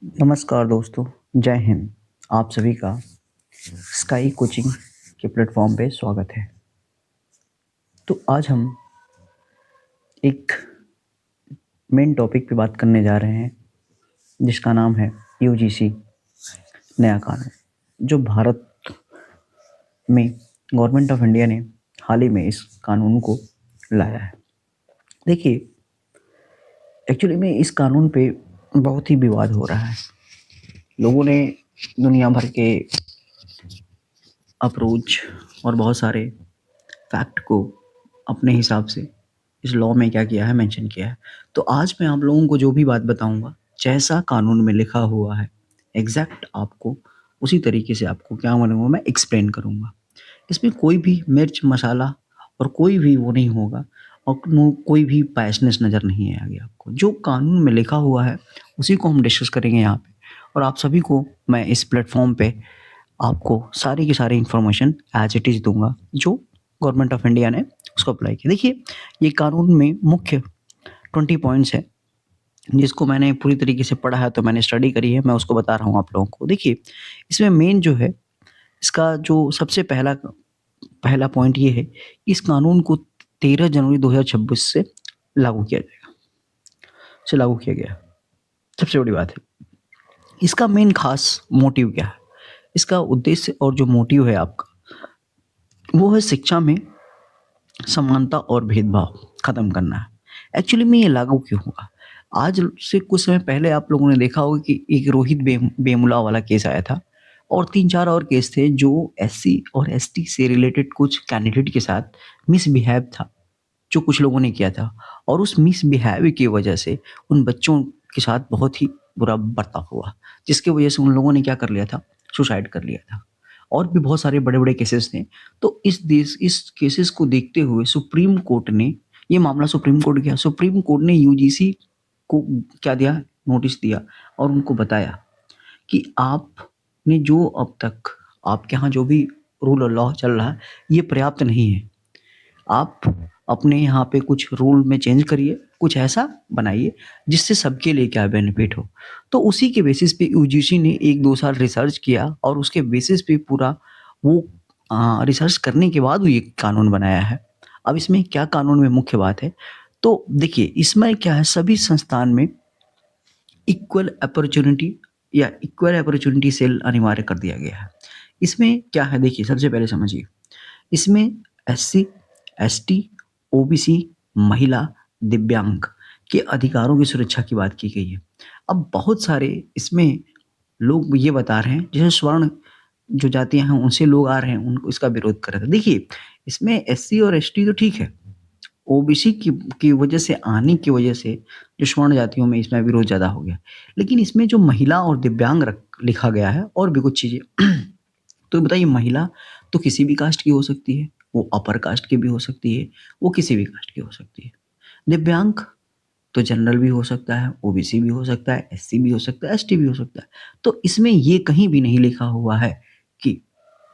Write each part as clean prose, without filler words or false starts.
नमस्कार दोस्तों, जय हिंद। आप सभी का स्काई कोचिंग के प्लेटफॉर्म पे स्वागत है। तो आज हम एक मेन टॉपिक पे बात करने जा रहे हैं जिसका नाम है यूजीसी नया कानून, जो भारत में गवर्नमेंट ऑफ इंडिया ने हाल ही में इस कानून को लाया है। देखिए, एक्चुअली में इस कानून पे बहुत ही विवाद हो रहा है। लोगों ने दुनिया भर के अप्रोच और बहुत सारे फैक्ट को अपने हिसाब से इस लॉ में क्या किया है, मेंशन किया है। तो आज मैं आप लोगों को जो भी बात बताऊंगा, जैसा कानून में लिखा हुआ है, एग्जैक्ट आपको उसी तरीके से आपको क्या मालूम मैं एक्सप्लेन करूंगा। इसमें कोई भी मिर्च मसाला और कोई भी वो नहीं होगा, और कोई भी बायसनेस नज़र नहीं आएगी आपको। जो कानून में लिखा हुआ है उसी को हम डिस्कस करेंगे यहाँ पे, और आप सभी को मैं इस प्लेटफॉर्म पे आपको सारी की सारी इन्फॉर्मेशन एज इट इज़ दूंगा जो गवर्नमेंट ऑफ इंडिया ने उसको अप्लाई किया। देखिए, ये कानून में मुख्य 20 पॉइंट्स है जिसको मैंने पूरी तरीके से पढ़ा है, तो मैंने स्टडी करी है, मैं उसको बता रहा हूँ आप लोगों को। देखिए, इसमें मेन जो है, इसका जो सबसे पहला पहला पॉइंट ये है कि इस कानून को 13 जनवरी 2026 से लागू किया गया। सबसे बड़ी बात है, इसका मेन खास मोटिव क्या है, इसका उद्देश्य और जो मोटिव है आपका, वो है शिक्षा में समानता और भेदभाव खत्म करना है। एक्चुअली में ये लागू क्यों हुआ? आज से कुछ समय पहले आप लोगों ने देखा होगा कि एक रोहित बेमुला वाला केस आया था, और 3-4 और केस थे जो एससी और एसटी से रिलेटेड कुछ कैंडिडेट के साथ मिसबिहेव था, जो कुछ लोगों ने किया था। और उस मिसबिहेव की वजह से उन बच्चों के साथ बहुत ही बुरा बर्ताव हुआ, जिसकी वजह से उन लोगों ने क्या कर लिया था, सुसाइड कर लिया था। और भी बहुत सारे बड़े-बड़े केसेस थे। तो इस केसेस को देखते हुए सुप्रीम कोर्ट ने ये मामला सुप्रीम कोर्ट गया। सुप्रीम कोर्ट ने यूजीसी को क्या दिया, नोटिस दिया, और उनको बताया कि आपने जो अब तक आपके यहाँ जो भी रूल और लॉ चल रहा है, ये पर्याप्त नहीं है। आप अपने यहाँ पे कुछ रूल में चेंज करिए, कुछ ऐसा बनाइए जिससे सबके लिए क्या बेनिफिट हो। तो उसी के बेसिस पे यूजीसी ने 1-2 साल रिसर्च किया, और उसके बेसिस पे पूरा वो रिसर्च करने के बाद वो ये कानून बनाया है। अब इसमें क्या कानून में मुख्य बात है, तो देखिए, इसमें क्या है, सभी संस्थान में इक्वल अपॉर्चुनिटी या इक्वल अपॉर्चुनिटी सेल अनिवार्य कर दिया गया है। इसमें क्या है, देखिए, सबसे पहले समझिए, इसमें एससी, एसटी, ओबीसी, महिला, दिव्यांग के अधिकारों की सुरक्षा की बात की गई है। अब बहुत सारे इसमें लोग ये बता रहे हैं, जैसे स्वर्ण जो जातियाँ हैं उनसे लोग आ रहे हैं, उनको इसका विरोध कर रहे थे। देखिए, इसमें एससी और एसटी तो ठीक है, ओबीसी की वजह से आने की वजह से जो स्वर्ण जातियों में इसमें विरोध ज़्यादा हो गया। लेकिन इसमें जो महिला और दिव्यांग लिखा गया है और भी कुछ चीज़ें तो बताइए, महिला तो किसी भी कास्ट की हो सकती है, वो अपर कास्ट की भी हो सकती है, वो किसी भी कास्ट की हो सकती है। दिव्यांग तो जनरल भी हो सकता है, ओबीसी भी हो सकता है, एससी भी हो सकता है, एसटी भी हो सकता है। तो इसमें ये कहीं भी नहीं लिखा हुआ है कि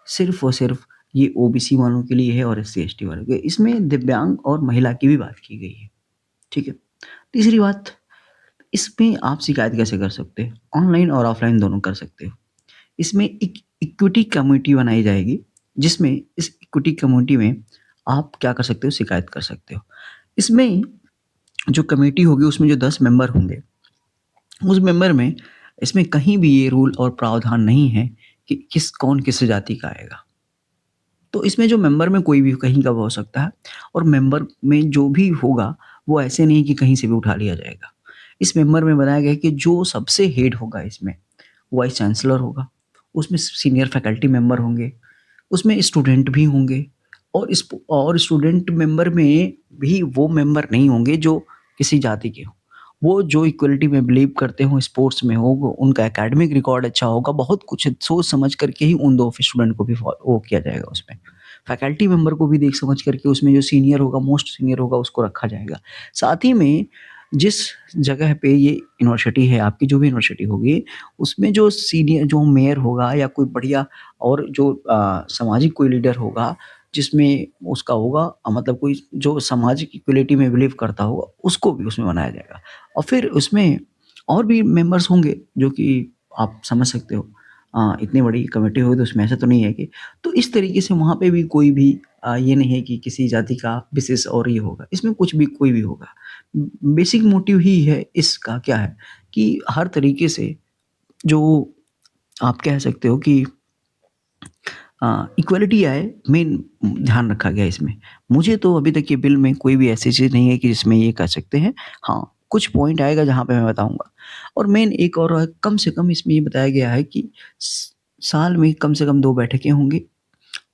सिर्फ और सिर्फ ये ओबीसी वालों के लिए है और एससी एसटी वालों के लिए। इसमें दिव्यांग और महिला की भी बात की गई है। ठीक है। तीसरी बात, इसमें आप शिकायत कैसे कर सकते हैं? ऑनलाइन और ऑफलाइन दोनों कर सकते हो। इसमें एक इक्विटी कमेटी बनाई जाएगी, जिसमें इस इक्विटी कमेटी में आप क्या कर सकते हो, शिकायत कर सकते हो। इसमें जो कमेटी होगी उसमें जो 10 मेंबर होंगे, उस मेंबर में इसमें कहीं भी ये रूल और प्रावधान नहीं है कि कौन किस जाति का आएगा। तो इसमें जो मेंबर में कोई भी कहीं का हो सकता है, और मेंबर में जो भी होगा वो ऐसे नहीं कि कहीं से भी उठा लिया जाएगा। इस मेंबर में बनाया गया है कि जो सबसे हेड होगा इसमें, वाइस चांसलर होगा, उसमें सीनियर फैकल्टी मेंबर होंगे, उसमें स्टूडेंट भी होंगे, और स्टूडेंट मेंबर में भी वो मेंबर नहीं होंगे जो किसी जाति के हों। वो जो इक्वलिटी में बिलीव करते हों, स्पोर्ट्स में हो, उनका एकेडमिक रिकॉर्ड अच्छा होगा, बहुत कुछ सोच समझ करके ही उन 2 स्टूडेंट को भी वो किया जाएगा उसमें। फैकल्टी मेंबर को भी देख समझ करके उसमें जो सीनियर होगा, मोस्ट सीनियर होगा, उसको रखा जाएगा। साथ ही में जिस जगह पे ये यूनिवर्सिटी है, आपकी जो भी यूनिवर्सिटी होगी, उसमें जो सीनियर जो मेयर होगा या कोई बढ़िया और जो सामाजिक कोई लीडर होगा, जिसमें उसका होगा मतलब कोई जो सामाजिक इक्वलिटी में बिलीव करता होगा, उसको भी उसमें बनाया जाएगा। और फिर उसमें और भी मेंबर्स होंगे जो कि आप समझ सकते हो। इतनी बड़ी कमेटी होगी तो उसमें ऐसा तो नहीं है कि, तो इस तरीके से वहाँ पे भी कोई भी ये नहीं है कि किसी जाति का विशेष और ये होगा, इसमें कुछ भी कोई भी होगा। बेसिक मोटिव ही है इसका क्या है कि हर तरीके से जो आप कह सकते हो कि इक्वालिटी आए, मेन ध्यान रखा गया है इसमें। मुझे तो अभी तक ये बिल में कोई भी ऐसी चीज़ नहीं है कि जिसमें ये कह सकते हैं। हाँ, कुछ पॉइंट आएगा जहाँ पे मैं बताऊँगा। और मेन एक और है, कम से कम इसमें ये बताया गया है कि स साल में कम से कम 2 बैठकें होंगी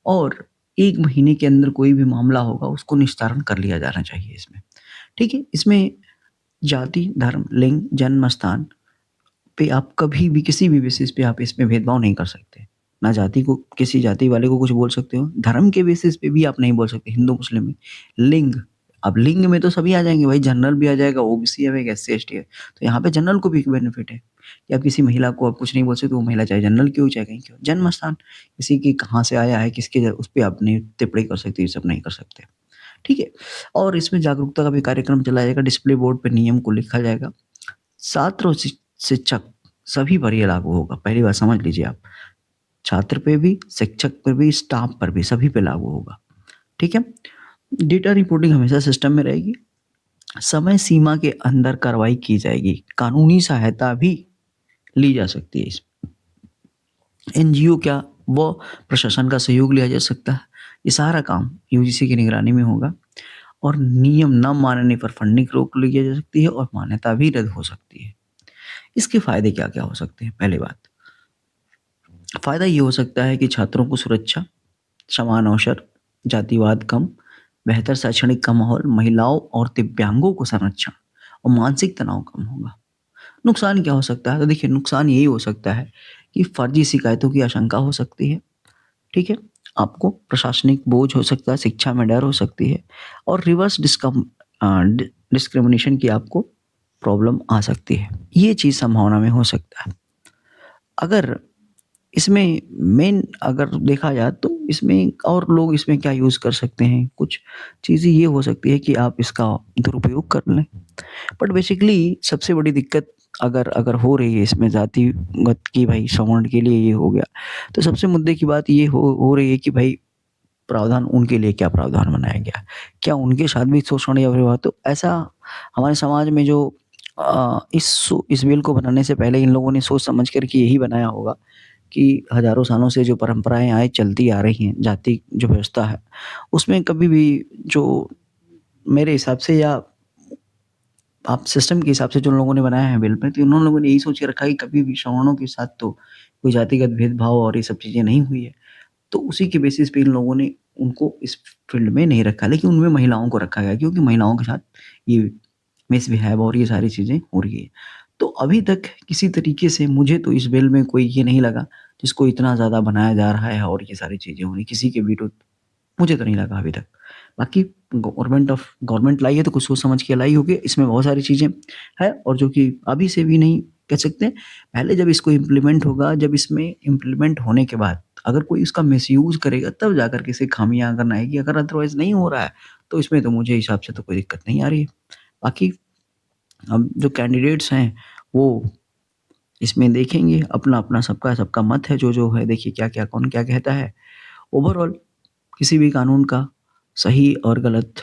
और 1 महीने के अंदर कोई भी मामला होगा उसको निस्तारण कर लिया जाना चाहिए इसमें। ठीक है? इसमें जाति, धर्म, लिंग, जन्म स्थान पे आप कभी भी किसी भी बेसिस पे आप इसमें भेदभाव नहीं कर सकते। ना जाति को, किसी जाति वाले को कुछ बोल सकते हो, धर्म के बेसिस पे भी आप नहीं बोल सकते, हिंदू मुस्लिम में। लिंग, अब लिंग में तो सभी आ जाएँगे भाई, जनरल भी आ जाएगा, ओबीसी आएगा, एससी-एसटी है। तो यहाँ पे जनरल को भी एक बेनिफिट है कि आप किसी महिला को आप कुछ नहीं बोल सकते, वो महिला चाहे जनरल की हो चाहे कहीं की हो। जन्म स्थान, किसी की कहाँ से आया है, किसके उस पे आप नहीं टिप्पणी कर सकते, ये सब नहीं कर सकते। ठीक है? और इसमें जागरूकता का भी कार्यक्रम चलाया जाएगा, डिस्प्ले बोर्ड पे नियम को लिखा जाएगा। छात्र और शिक्षक सभी पर ये लागू होगा, पहली बात समझ लीजिए आप। छात्र पे भी, शिक्षक पे भी, स्टाफ पर भी, सभी पे लागू होगा। ठीक है? डेटा रिपोर्टिंग हमेशा सिस्टम में रहेगी। समय सीमा के अंदर कार्रवाई की जाएगी। कानूनी सहायता भी ली जा सकती है इसमें। एनजीओ क्या, वो प्रशासन का सहयोग लिया जा सकता है। ये सारा काम यूजीसी की निगरानी में होगा और नियम न मानने पर फंडिंग रोक ली जा सकती है और मान्यता भी रद्द हो सकती है। इसके फायदे क्या-क्या हो सकते हैं? पहली बात, फ़ायदा ये हो सकता है कि छात्रों को सुरक्षा, समान अवसर, जातिवाद कम, बेहतर शैक्षणिक का माहौल, महिलाओं और दिव्यांगों को संरक्षण और मानसिक तनाव कम होगा। नुकसान क्या हो सकता है? तो देखिए, नुकसान यही हो सकता है कि फर्जी शिकायतों की आशंका हो सकती है, ठीक है? आपको प्रशासनिक बोझ हो सकता है, शिक्षा में डर हो सकती है और रिवर्स डिस्क्रिमिनेशन की आपको प्रॉब्लम आ सकती है। ये चीज़ संभावना में हो सकता है। अगर इसमें मेन अगर देखा जाए तो इसमें और लोग इसमें क्या यूज़ कर सकते हैं, कुछ चीज़ें ये हो सकती है कि आप इसका दुरुपयोग कर लें। बट बेसिकली सबसे बड़ी दिक्कत अगर अगर हो रही है इसमें जातिगत की, भाई सवर्ण के लिए ये हो गया, तो सबसे मुद्दे की बात ये हो रही है कि भाई प्रावधान उनके लिए क्या प्रावधान बनाया गया है? क्या उनके साथ भी शोषण या विवाह? तो ऐसा हमारे समाज में जो इस बिल को बनाने से पहले इन लोगों ने सोच समझ कर के यही बनाया होगा कि हज़ारों सालों से जो परंपराएँ आए चलती आ रही हैं, जाति जो व्यवस्था है, उसमें कभी भी जो मेरे हिसाब से या आप सिस्टम के हिसाब से जो लोगों ने बनाया है बिल में, तो उन्होंने लोगों ने यही सोच के रखा है कि कभी भी सवर्णों के साथ तो कोई जातिगत भेदभाव और ये सब चीज़ें नहीं हुई है। तो उसी के बेसिस पे इन लोगों ने उनको इस फ़ील्ड में नहीं रखा, लेकिन उनमें महिलाओं को रखा गया क्योंकि महिलाओं के साथ ये मिसबिहेव और ये सारी चीज़ें हो रही है। तो अभी तक किसी तरीके से मुझे तो इस बिल में कोई ये नहीं लगा जिसको इतना ज़्यादा बनाया जा रहा है और ये सारी चीज़ें हो रही, किसी के वीटो मुझे तो नहीं लगा अभी तक। बाकी गवर्नमेंट लाई है तो कुछ सोच समझ के लाई होगी। इसमें बहुत सारी चीज़ें हैं और जो कि अभी से भी नहीं कह सकते। पहले जब इसको इम्प्लीमेंट होगा, जब इसमें इम्प्लीमेंट होने के बाद अगर कोई इसका मिसयूज़ करेगा तब जाकर के इसे खामियाँ अगर आएगी, अगर अदरवाइज़ नहीं हो रहा है, तो इसमें तो मुझे हिसाब से तो कोई दिक्कत नहीं आ रही है। बाकी अब जो कैंडिडेट्स हैं, वो इसमें देखेंगे अपना-अपना सबका सबका मत है जो है देखिए क्या-क्या कौन क्या कहता है। ओवरऑल किसी भी कानून का सही और गलत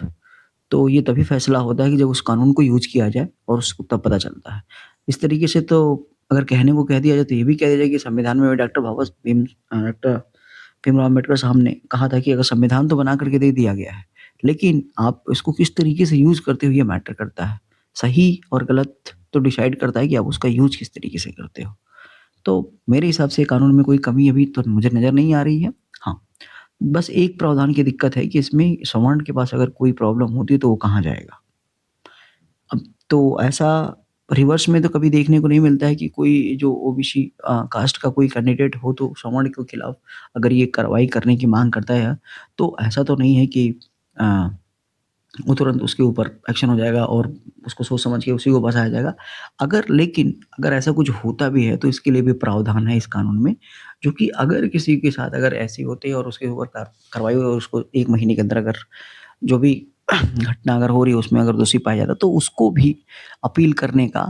तो ये तभी फैसला होता है कि जब उस कानून को यूज़ किया जाए और उसको तब पता चलता है। इस तरीके से तो अगर कहने को कह दिया जाए तो ये भी कह दिया जाए कि संविधान में डॉक्टर भीमराव अम्बेडकर साहब ने कहा था कि अगर संविधान तो बना करके दे दिया गया है, लेकिन आप इसको किस तरीके से यूज़ करते हो ये मैटर करता है। सही और गलत तो डिसाइड करता है कि आप उसका यूज़ किस तरीके से करते हो। तो मेरे हिसाब से कानून में कोई कमी अभी तो मुझे नज़र नहीं आ रही है। हाँ, बस एक प्रावधान की दिक्कत है कि इसमें सवर्ण के पास अगर कोई प्रॉब्लम होती है तो वो कहाँ जाएगा? अब तो ऐसा रिवर्स में तो कभी देखने को नहीं मिलता है कि कोई जो ओबीसी कास्ट का कोई कैंडिडेट हो तो सवर्ण के खिलाफ अगर ये कार्रवाई करने की माँग करता है, तो ऐसा तो नहीं है कि अ, वो तुरंत उसके ऊपर एक्शन हो जाएगा और उसको सोच समझ के उसी को फँसाया जाएगा। अगर ऐसा कुछ होता भी है तो इसके लिए भी प्रावधान है इस कानून में, जो कि अगर किसी के साथ अगर ऐसी होती है और उसके ऊपर कार्रवाई हुई और उसको 1 महीने के अंदर अगर जो भी घटना अगर हो रही है उसमें अगर दोषी पाया जाता है तो उसको भी अपील करने का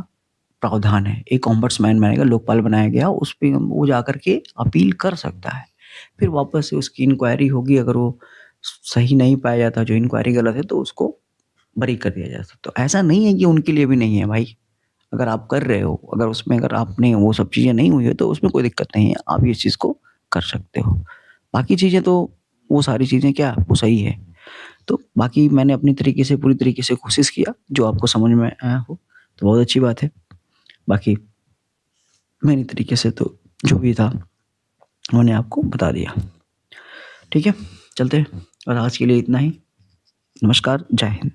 प्रावधान है। एक ओम्बड्समैन बनाया गया, लोकपाल बनाया गया, उस पे वो जाकर के अपील कर सकता है। फिर वापस से उसकी इंक्वायरी होगी, अगर वो सही नहीं पाया जाता, जो इंक्वायरी गलत है, तो उसको बरी कर दिया जा सकता। तो ऐसा नहीं है कि उनके लिए भी नहीं है भाई। अगर आप कर रहे हो, अगर उसमें अगर आपने वो सब चीज़ें नहीं हुई है, तो उसमें कोई दिक्कत नहीं है, आप इस चीज़ को कर सकते हो। बाकी चीज़ें तो वो सारी चीज़ें क्या वो सही है। तो बाकी मैंने अपनी तरीके से पूरी तरीके से कोशिश किया, जो आपको समझ में आया हो, तो बहुत अच्छी बात है। बाकी मेरी तरीके से तो जो भी था, मैंने आपको बता दिया। ठीक है, चलते हैं और आज के लिए इतना ही। नमस्कार, जय हिंद।